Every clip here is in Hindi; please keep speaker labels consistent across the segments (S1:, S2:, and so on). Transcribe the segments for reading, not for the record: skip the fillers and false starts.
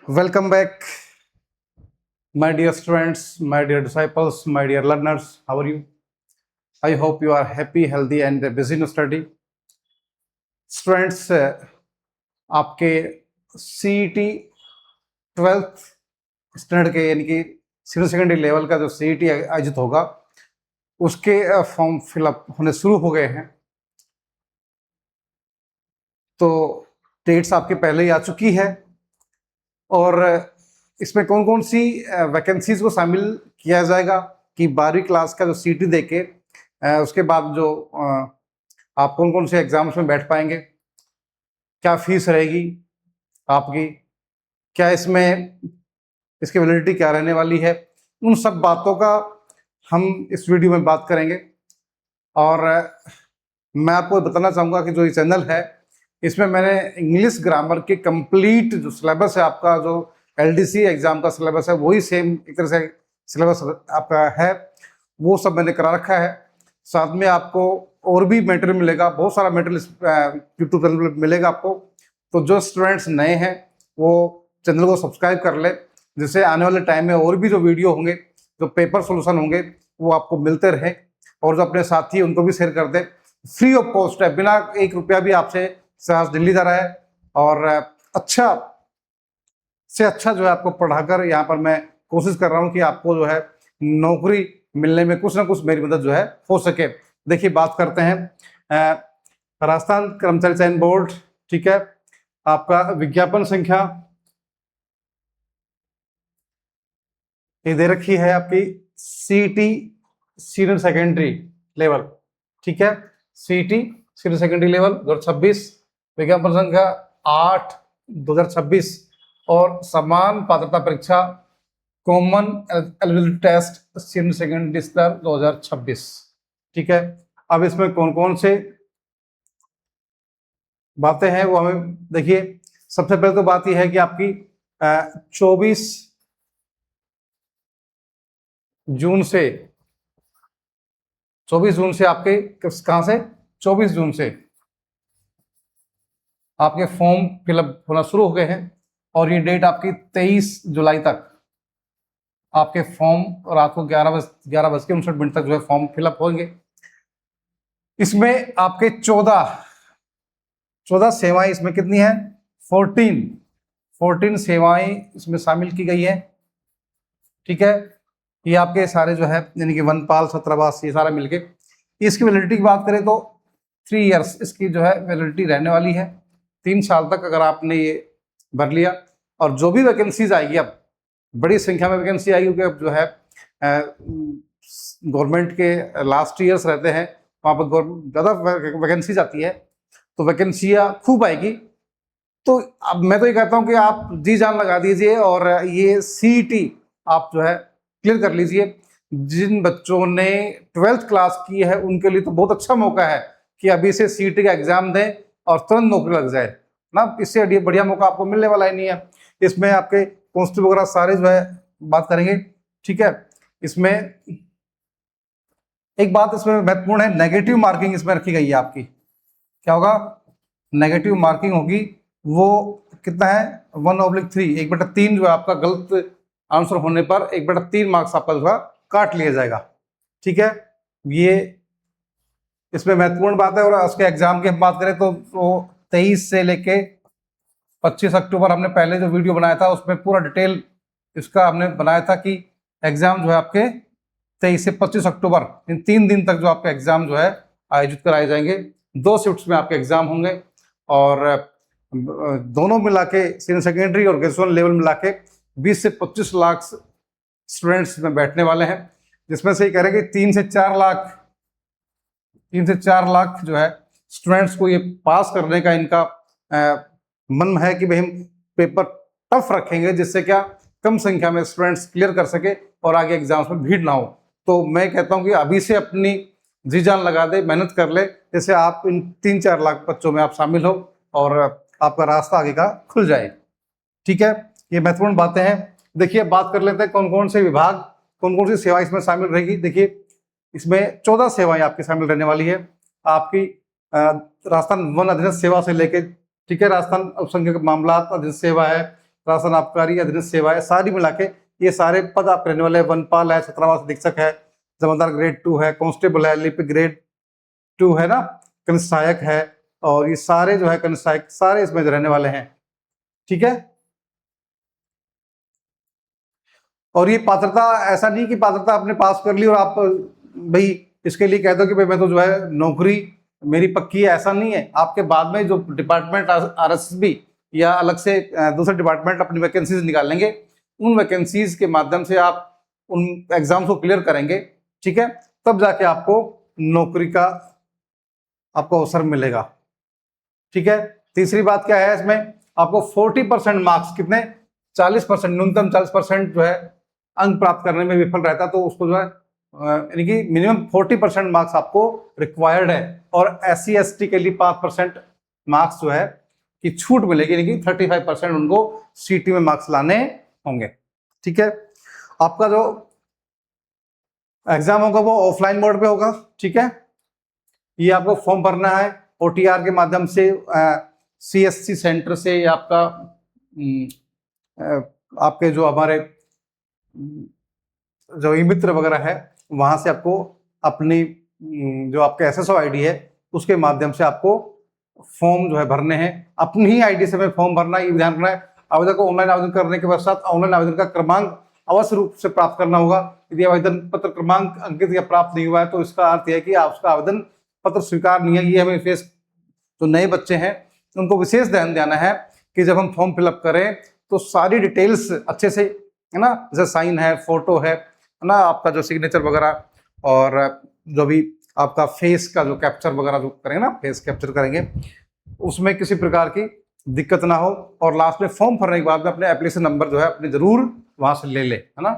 S1: Welcome back, my dear students, my dear disciples, my dear learners. How are you? I hope you are happy, healthy, and busy in study. Students, आपके CET 12th स्टैंडर्ड के यानी कि सीनियर सेकेंडरी लेवल का जो CET आयोजित होगा उसके फॉर्म फिलअप होने शुरू हो गए हैं। तो डेट्स आपके पहले ही आ चुकी है और इसमें कौन कौन सी वैकेंसीज को शामिल किया जाएगा कि 12वीं क्लास का जो CET देके उसके बाद जो आप कौन कौन से एग्जाम्स में बैठ पाएंगे, क्या फीस रहेगी आपकी, क्या इसमें इसकी वैलिडिटी क्या रहने वाली है, उन सब बातों का हम इस वीडियो में बात करेंगे। और मैं आपको बताना चाहूँगा कि जो ये चैनल है इसमें मैंने इंग्लिश ग्रामर के कंप्लीट जो सिलेबस है, आपका जो LDC एग्जाम का सिलेबस है वही सेम एक तरह से सिलेबस आपका है, वो सब मैंने करा रखा है। साथ में आपको और भी मटेरियल मिलेगा, बहुत सारा मटेरियल यूट्यूब चैनल पर मिलेगा आपको। तो जो स्टूडेंट्स नए हैं वो चैनल को सब्सक्राइब कर ले, जिससे आने वाले टाइम में और भी जो वीडियो होंगे, जो पेपर सोल्यूशन होंगे वो आपको मिलते रहे। और जो अपने साथी हैं उनको भी शेयर कर दे, फ्री ऑफ कॉस्ट है, बिना 1 रुपया भी आपसे चार्ज दिल्ली जा रहा है। और अच्छा से अच्छा जो है आपको पढ़ाकर यहाँ पर मैं कोशिश कर रहा हूँ कि आपको जो है नौकरी मिलने में कुछ ना कुछ मेरी मदद जो है हो सके। देखिए बात करते हैं राजस्थान कर्मचारी चयन बोर्ड, ठीक है, आपका विज्ञापन संख्या ये दे रखी है आपकी CET सीनियर सेकेंडरी लेवल, ठीक है, CET सीनियर सेकेंडरी लेवल 2026, विज्ञापन संख्या 8/2026 और समान पात्रता परीक्षा common eligibility test senior secondary स्तर 2026, ठीक है। अब इसमें कौन कौन से बातें हैं वो हमें देखिए। सबसे पहले तो बात यह है कि आपकी 24 जून से आपके कहां से 24 जून से आपके फॉर्म फिलअप होना शुरू हो गए हैं और ये डेट आपकी 23 जुलाई तक आपके फॉर्म रात को 11:59 तक जो है फॉर्म फिलअप होंगे। इसमें आपके 14 सेवाएं इसमें कितनी है, 14 सेवाएं इसमें शामिल की गई है, ठीक है। ये आपके सारे जो है यानी कि वनपाल, छात्रावास, ये सारा मिलके। इसकी वैलिडिटी की बात करें तो 3 इयर्स इसकी जो है वैलिडिटी रहने वाली है, 3 साल तक अगर आपने ये भर लिया। और जो भी वैकेंसीज आएगी, अब बड़ी संख्या में वैकेंसी आएगी क्योंकि अब जो है गवर्नमेंट के लास्ट ईयर्स रहते हैं, वहाँ पर ज़्यादा वैकेंसीज आती है, तो वैकेंसियाँ खूब आएगी। तो अब मैं तो ये कहता हूँ कि आप जी जान लगा दीजिए और ये CET आप जो है क्लियर कर लीजिए। जिन बच्चों ने 12th क्लास की है उनके लिए तो बहुत अच्छा मौका है कि अभी से CET का एग्जाम दें और तुरंत नौकरी लग जाए ना, इससे बढ़िया मौका आपको मिलने वाला ही नहीं है। इसमें आपके कॉन्स्टेबल वगैरह सारे जो है बात करेंगे, ठीक है। इसमें एक बात इसमें महत्वपूर्ण है, नेगेटिव मार्किंग इसमें रखी गई है आपकी। क्या होगा, नेगेटिव मार्किंग होगी, वो कितना है 1/3, 1/3 जो है आपका गलत आंसर होने पर 1/3 मार्क्स आपका जो है काट लिया जाएगा, ठीक है। ये इसमें महत्वपूर्ण बात है। और उसके एग्जाम की हम बात करें तो 23 से लेके 25 अक्टूबर हमने पहले जो वीडियो बनाया था उसमें पूरा डिटेल इसका हमने बनाया था कि एग्जाम जो है आपके 23 से 25 अक्टूबर इन 3 दिन तक जो आपके एग्जाम जो है आयोजित कराए जाएंगे। 2 शिफ्ट्स में आपके एग्जाम होंगे और दोनों मिला के सीनियर सेकेंडरी और ग्रेजुएशन लेवल मिला के 20 से 25 लाख स्टूडेंट्स में बैठने वाले हैं, जिसमें से ये कह रहे हैं कि 3 से 4 लाख जो है स्टूडेंट्स को ये पास करने का इनका मन है कि भाई हम पेपर टफ रखेंगे, जिससे क्या कम संख्या में स्टूडेंट्स क्लियर कर सके और आगे एग्जाम्स में भीड़ ना हो। तो मैं कहता हूं कि अभी से अपनी जी जान लगा दे, मेहनत कर ले, जैसे आप इन 3-4 लाख बच्चों में आप शामिल हो और आपका रास्ता आगे का खुल जाए, ठीक है। ये महत्वपूर्ण बातें हैं। देखिए बात कर लेते हैं कौन कौन से विभाग, कौन कौन सी सेवाएं इसमें शामिल रहेगी। देखिए इसमें 14 सेवाएं आपकी शामिल रहने वाली है। आपकी राजस्थान वन अधिनियम सेवा से लेके, ठीक है, राजस्थान अल्पसंख्यक मामला अधिनियम सेवा है, राशन आबकारी अधीनस्थ सेवाएं सारी मिला के ये सारे पद आप रहने वाले हैं। वनपाल है, छात्रावास अधीक्षक है, जमादार ग्रेड 2 है, कांस्टेबल है, लिपिक ग्रेड 2 है ना, कनिष्ठ सहायक है, और ये सारे जो है कनिष्ठ सहायक सारे इसमें रहने वाले हैं। ठीक है। और ये पात्रता ऐसा नहीं कि पात्रता आपने पास कर ली और आप भाई इसके लिए कह दो कि भाई मैं तो जो है नौकरी मेरी पक्की है, ऐसा नहीं है। आपके बाद में जो डिपार्टमेंट आरएसएसबी या अलग से दूसरे डिपार्टमेंट अपनी वैकेंसीज निकालेंगे, उन वैकेंसीज के माध्यम से आप उन एग्जाम्स को क्लियर करेंगे, ठीक है, तब जाके आपको नौकरी का आपको अवसर मिलेगा। ठीक है। तीसरी बात क्या है इसमें, आपको 40% मार्क्स, कितने 40%, न्यूनतम 40% जो है अंक प्राप्त करने में विफल रहता तो उसको जो है यानी कि मिनिमम 40% मार्क्स आपको रिक्वायर्ड है। और SC/ST के लिए 5% मार्क्स जो है कि छूट मिलेगी, यानी कि 35% उनको सीटी में मार्क्स लाने होंगे। ठीक है। आपका जो एग्जाम होगा वो ऑफलाइन मोड पे होगा। ठीक है। ये आपको फॉर्म भरना है OTR के माध्यम से, CSC सेंटर से, या आपका आपके जो हमारे जो ई मित्र वगैरह है वहां से आपको अपनी जो आपका SSO ID है उसके माध्यम से आपको फॉर्म जो है भरने हैं। अपनी ही ID से में फॉर्म भरना, ये ध्यान रखना है। आवेदन को ऑनलाइन आवेदन करने के पश्चात ऑनलाइन आवेदन का क्रमांक अवश्य रूप से प्राप्त करना होगा। यदि आवेदन पत्र क्रमांक अंकित या प्राप्त नहीं हुआ है तो इसका अर्थ यह है कि आपका आवेदन पत्र स्वीकार नहीं है। ये हमें विशेष जो नए बच्चे हैं उनको विशेष ध्यान देना है कि जब हम फॉर्म फिलअप करें तो सारी डिटेल्स अच्छे से, है ना, जैसे साइन है, फोटो है ना, आपका जो सिग्नेचर वगैरह, और जो भी आपका फेस का जो कैप्चर वगैरह जो करेंगे ना, फेस कैप्चर करेंगे, उसमें किसी प्रकार की दिक्कत ना हो। और लास्ट में फॉर्म भरने के बाद में अपने एप्लीकेशन नंबर जो है अपने जरूर वहां से ले ले, है ना।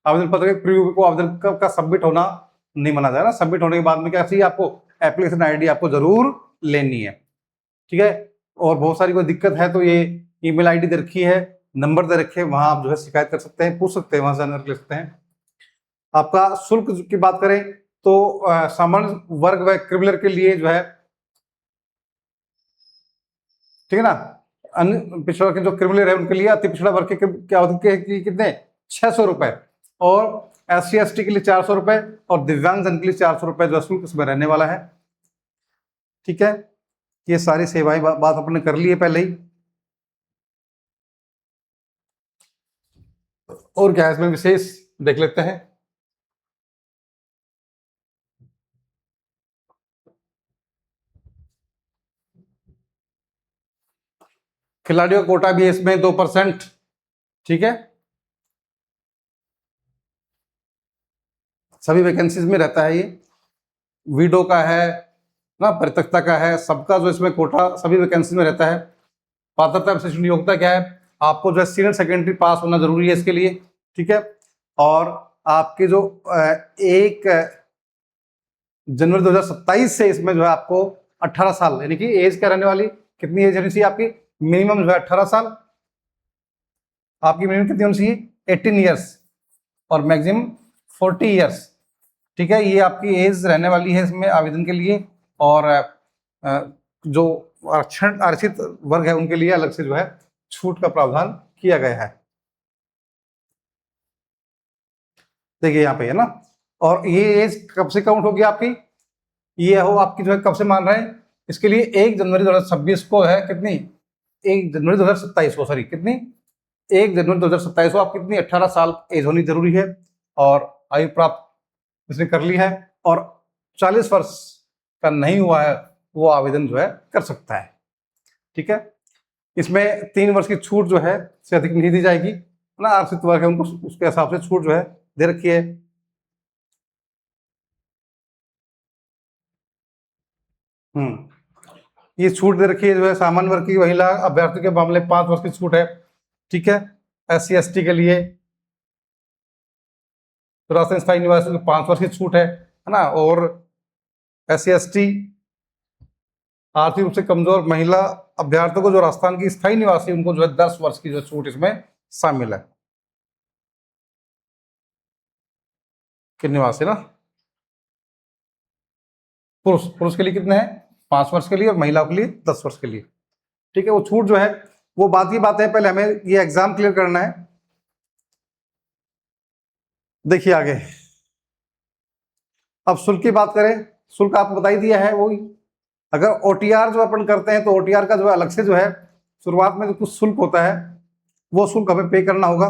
S1: आवेदन पत्र के प्रीव्यू को आवेदन का सबमिट होना नहीं माना जाए ना। सबमिट होने के बाद में क्या चाहिए आपको, एप्लीकेशन ID आपको जरूर लेनी है। ठीक है। और बहुत सारी कोई दिक्कत है तो ये ईमेल ID दे रखी है, नंबर दे रखे, वहां आप जो है शिकायत कर सकते हैं, पूछ सकते हैं, वहां से जानकारी ले सकते हैं। आपका शुल्क की बात करें तो सामान्य वर्ग व क्रिमिनल के लिए जो है, ठीक है ना, अन्य पिछड़ा वर्ग के जो क्रिमिनल है उनके लिए, अति पिछड़ा वर्ग के क्या होते हैं कितने 600 रुपए, और SC/ST के लिए 400 रुपए, और दिव्यांग जन के लिए 400 रुपए जो शुल्क इसमें रहने वाला है। ठीक है। ये सारी सेवाएं बात अपने कर ली है पहले ही। और क्या इसमें विशेष देख लेते हैं। खिलाड़ियों का कोटा भी है इसमें 2%। ठीक है। सभी वैकेंसीज में रहता है ये, वीडो का है ना, परित्यक्ता का है, सबका जो इसमें कोटा सभी वैकेंसी में रहता है। पात्रता विशिष्ट योग्यता क्या है, आपको जो है सीनियर सेकेंडरी पास होना जरूरी है इसके लिए। ठीक है। और आपके जो 1 जनवरी 2027 से इसमें जो है आपको 18 साल, यानी कि एज क्या रहने वाली, कितनी एज होनी चाहिए आपकी, मिनिमम जो है 18 साल, आपकी मिनिमम कितनी होनी चाहिए 18 ईयर्स, और मैक्सिमम 40 ईयर्स। ठीक है। ये आपकी एज रहने वाली है इसमें आवेदन के लिए। और जो आरक्षित वर्ग है उनके लिए अलग से जो है छूट का प्रावधान किया गया है। देखिए यहाँ पे है ना। और ये एज कब से काउंट होगी आपकी, ये हो आपकी जो है कब से मान रहे हैं, इसके लिए 1 जनवरी 2026 को है, कितनी 1 जनवरी 2027 को, सॉरी कितनी 1 जनवरी 2027 को आप कितनी 18 साल एज होनी जरूरी है, और आयु प्राप्त इसने कर ली है, और 40 वर्ष का नहीं हुआ है वो आवेदन जो है कर सकता है। ठीक है। इसमें 3 वर्ष की छूट जो है से अधिक नहीं दी जाएगी ना, आरक्षित वर्ग है उनको उसके हिसाब से छूट जो है दे रखी है। ये छूट दे रखी है जो है सामान्य वर्ग की महिला अभ्यर्थी के मामले 5 वर्ष की छूट है। ठीक है। SC/ST के लिए तो राजस्थान स्थायी निवासी को 5 वर्ष की छूट है ना। और SC/ST आर्थिक रूप से कमजोर महिला अभ्यर्थियों को जो राजस्थान की स्थायी निवासी उनको जो है 10 वर्ष की जो छूट इसमें शामिल है। कि निवासी ना, पुरुष के लिए कितने हैं 5 वर्ष के लिए, और महिलाओं के लिए 10 वर्ष के लिए। ठीक है। वो छूट जो है वो बात की बात है, पहले हमें ये एग्जाम क्लियर करना है। देखिए आगे, अब शुल्क की बात करें, शुल्क आपको बता ही दिया है वही। अगर ओटीआर जो अपन करते हैं तो ओटीआर का जो है अलग से जो है शुरुआत में जो कुछ शुल्क होता है वो शुल्क हमें पे करना होगा।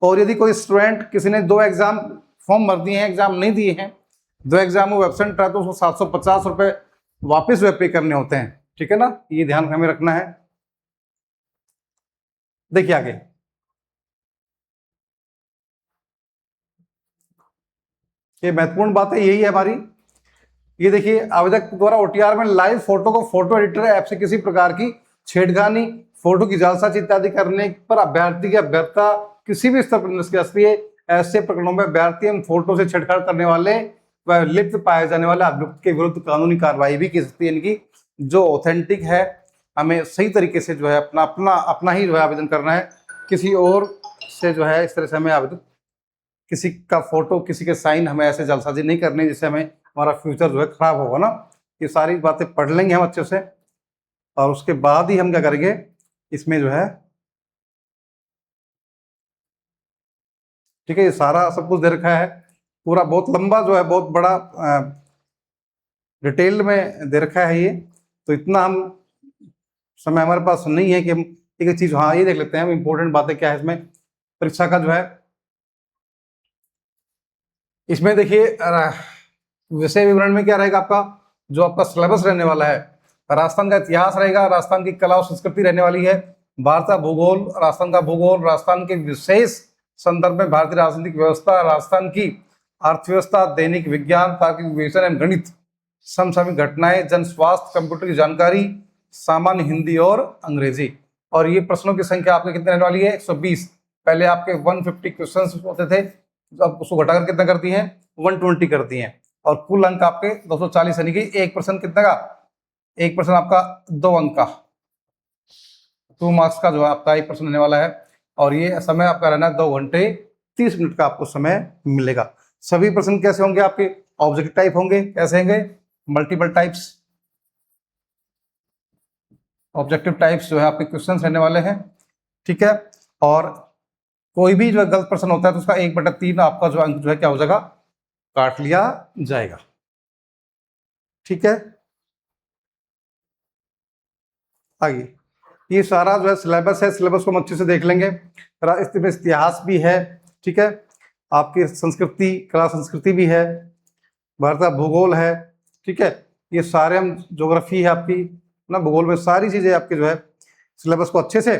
S1: और यदि कोई स्टूडेंट, किसी ने 2 एग्जाम फॉर्म भर दिए हैं, एग्जाम नहीं दिए हैं, 2 एग्जाम वो एब्सेंट रहा, तो उसको 750 रुपये वापस वे पे करने होते हैं। ठीक है ना, ये ध्यान हमें रखना है। देखिए आगे, ये महत्वपूर्ण बात है, यही है हमारी। ये देखिए, आवेदक द्वारा ओटीआर में लाइव फोटो को फोटो एडिटर ऐप से किसी प्रकार की छेड़खानी, फोटो की जालसाजी इत्यादि करने पर अभ्यर्थी की अभ्यर्थता किसी भी स्तर पर निष्क्रिय है। ऐसे प्रकरणों में अभ्यर्थी हम फोटो से छेड़छाड़ करने वाले व लिप्त पाए जाने वाले अभियुक्त के विरुद्ध कानूनी कार्रवाई भी की सकती है। इनकी जो ऑथेंटिक है, हमें सही तरीके से जो है अपना अपना अपना ही जो है आवेदन करना है, किसी और से जो है इस तरह से हमें आवेदन, किसी का फोटो, किसी के साइन, हमें ऐसे जल्दबाजी नहीं करनी जिससे हमें हमारा फ्यूचर जो है खराब होगा ना। ये सारी बातें पढ़ लेंगे हम अच्छे से, और उसके बाद ही हम क्या करेंगे, इसमें जो है, ठीक है, ये सारा सब कुछ दे रखा है, पूरा बहुत लंबा जो है, बहुत बड़ा डिटेल में दे रखा है ये। तो इतना हम समय हमारे पास नहीं है कि हम एक एक चीज, हाँ ये देख लेते हैं हम इंपॉर्टेंट बातें क्या है इसमें। परीक्षा का जो है, इसमें देखिए विषय विवरण में क्या रहेगा आपका, जो आपका सिलेबस रहने वाला है, राजस्थान का इतिहास रहेगा, राजस्थान की कला और संस्कृति रहने वाली है, भारत का भूगोल, राजस्थान का भूगोल, राजस्थान के विशेष संदर्भ में भारतीय राजनीतिक व्यवस्था, राजस्थान की अर्थव्यवस्था, दैनिक विज्ञान, तार्किक विवेचन एवं गणित, समसामयिक घटनाएं, जन स्वास्थ्य, कंप्यूटर की जानकारी, सामान्य हिंदी और अंग्रेजी। और ये प्रश्नों की संख्या आपके कितने रहने वाली है, 120। पहले आपके 150 क्वेश्चन होते थे, अब उसको घटाकर कितना करती हैं, 120 करती हैं। और कुल अंक आपके 240, यानी कि 1% कितने का, 1% आपका 2 अंक का, 2 मार्क्स का जो है आपका 1% रहने वाला है। और ये समय आपका रहना है 2 घंटे 30 मिनट का आपको समय मिलेगा। सभी प्रश्न कैसे होंगे आपके, ऑब्जेक्टिव टाइप होंगे, कैसे होंगे, मल्टीपल टाइप्स, ऑब्जेक्टिव टाइप्स जो है आपके क्वेश्चंस रहने वाले हैं। ठीक है, और कोई भी जो गलत प्रश्न होता है तो उसका 1/3 आपका जो अंक जो है क्या हो जाएगा, काट लिया जाएगा। ठीक है, आगे ये सारा जो है सिलेबस है, सिलेबस को हम अच्छे से देख लेंगे। इसमें इतिहास भी है, ठीक है, आपकी संस्कृति, कला संस्कृति भी है, भारत का भूगोल है, ठीक है, ये सारे हम, ज्योग्राफी है आपकी ना, भूगोल में सारी चीजें आपकी जो है, सिलेबस को अच्छे से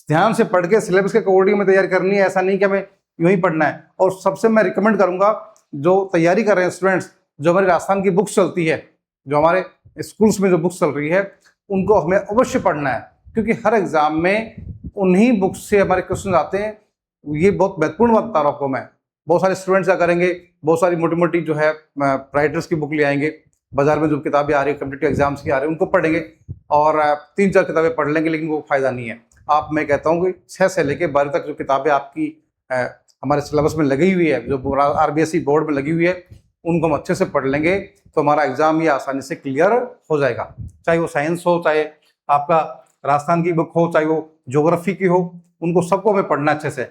S1: ध्यान से पढ़ के सिलेबस के अकॉर्डिंग में तैयारी करनी है। ऐसा नहीं कि हमें यूं ही पढ़ना है। और सबसे मैं रिकमेंड करूंगा, जो तैयारी कर रहे हैं स्टूडेंट्स, जो हमारी राजस्थान की बुक्स चलती है, जो हमारे स्कूल्स में जो बुक्स चल रही है, उनको हमें अवश्य पढ़ना है, क्योंकि हर एग्जाम में उन्हीं बुक्स से हमारे क्वेश्चन आते हैं। ये बहुत महत्वपूर्ण बात बता रहा हूं आपको मैं। बहुत सारे स्टूडेंट्स क्या करेंगे, बहुत सारी मोटी मोटी जो है राइटर्स की बुक ले आएंगे, बाजार में जो किताबें आ रही है कम्पिटिटिव एग्जाम्स की आ रही है उनको पढ़ेंगे, और 3-4 किताबें पढ़ लेंगे, लेकिन वो फायदा नहीं है। आप, मैं कहता हूँ कि 6 से लेकर 12 तक जो किताबें आपकी हमारे सिलेबस में लगी हुई है, जो RBSE बोर्ड में लगी हुई है, उनको हम अच्छे से पढ़ लेंगे तो हमारा एग्जाम ये आसानी से क्लियर हो जाएगा। चाहे वो साइंस हो, चाहे आपका राजस्थान की बुक हो, चाहे वो ज्योग्राफी की हो, उनको सबको हमें पढ़ना अच्छे से।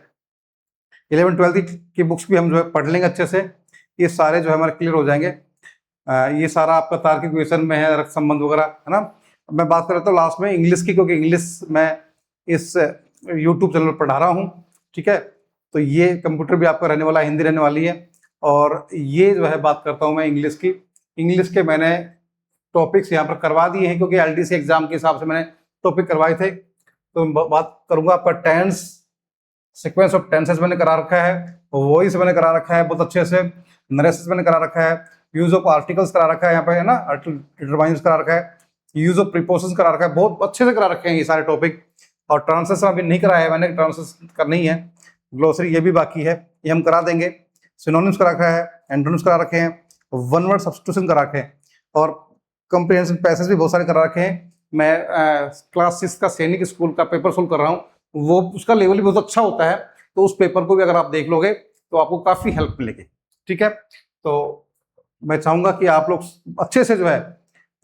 S1: 11th-12th की बुक्स भी हम जो है पढ़ लेंगे अच्छे से, ये सारे जो है हमारे क्लियर हो जाएंगे। ये सारा आपका तार्किक विवेचन में है, रक्त संबंध वगैरह है ना। मैं बात कर रहा था लास्ट में इंग्लिश की, क्योंकि इंग्लिश मैं इस यूट्यूब चैनल पर पढ़ा रहा हूँ, ठीक है। तो ये कंप्यूटर भी आपका रहने वाला है, हिंदी रहने वाली है। और ये जो है बात करता हूँ मैं इंग्लिश की, इंग्लिश के मैंने टॉपिक्स यहाँ पर करवा दिए हैं, क्योंकि LDC एग्जाम के हिसाब से मैंने टॉपिक करवाए थे। तो बात करूंगा आपका टेंस, सीक्वेंस ऑफ टेंसेस मैंने करा रखा है, वॉइस मैंने करा रखा है बहुत अच्छे से, नरेसिस मैंने करा रखा है, यूज ऑफ आर्टिकल्स करा रखा है यहाँ पे, है ना, डिटरमाइंस करा रखा है, यूज ऑफ प्रीपोजिशंस करा रखा है, बहुत अच्छे से करा रखे हैं ये सारे टॉपिक। और ट्रांसलेशन अभी नहीं कराया है मैंने, ट्रांसलेशन करनी है, ग्लोसरी ये भी बाकी है, ये हम करा देंगे। सिनोनिम्स करा रखा है, एंटोनिम्स करा रखे हैं, वन वर्ड सब्स्टिट्यूशन करा रखे हैं, और कंप्रिहेंसिव पैसेज भी बहुत सारे करा रखे हैं। मैं क्लास 6 का सैनिक स्कूल का पेपर सोल्व कर रहा हूँ, वो उसका लेवल भी बहुत अच्छा होता है, तो उस पेपर को भी अगर आप देख लोगे तो आपको काफ़ी हेल्प मिलेगी। ठीक है, तो मैं चाहूँगा कि आप लोग अच्छे से जो है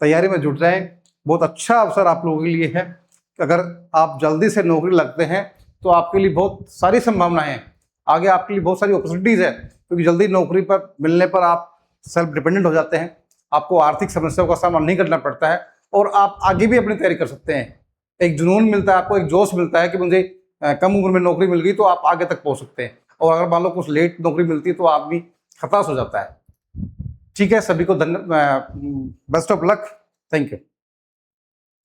S1: तैयारी में जुट जाएं, बहुत अच्छा अवसर आप लोगों के लिए है कि अगर आप जल्दी से नौकरी लगते हैं तो आपके लिए बहुत सारी संभावनाएं हैं, आगे आपके लिए बहुत सारी अपॉर्चुनिटीज़ है, क्योंकि जल्दी नौकरी पर मिलने पर आप सेल्फ डिपेंडेंट हो जाते हैं, आपको आर्थिक समस्याओं का सामना नहीं करना पड़ता है और आप आगे भी अपनी तैयारी कर सकते हैं। एक जुनून मिलता है आपको, एक जोश मिलता है कि मुझे कम उम्र में नौकरी मिल गई, तो आप आगे तक पहुंच सकते हैं। और अगर मान लो कुछ लेट नौकरी मिलती है तो आदमी हताश हो जाता है। ठीक है, सभी को धन्यवाद, best of luck, thank you.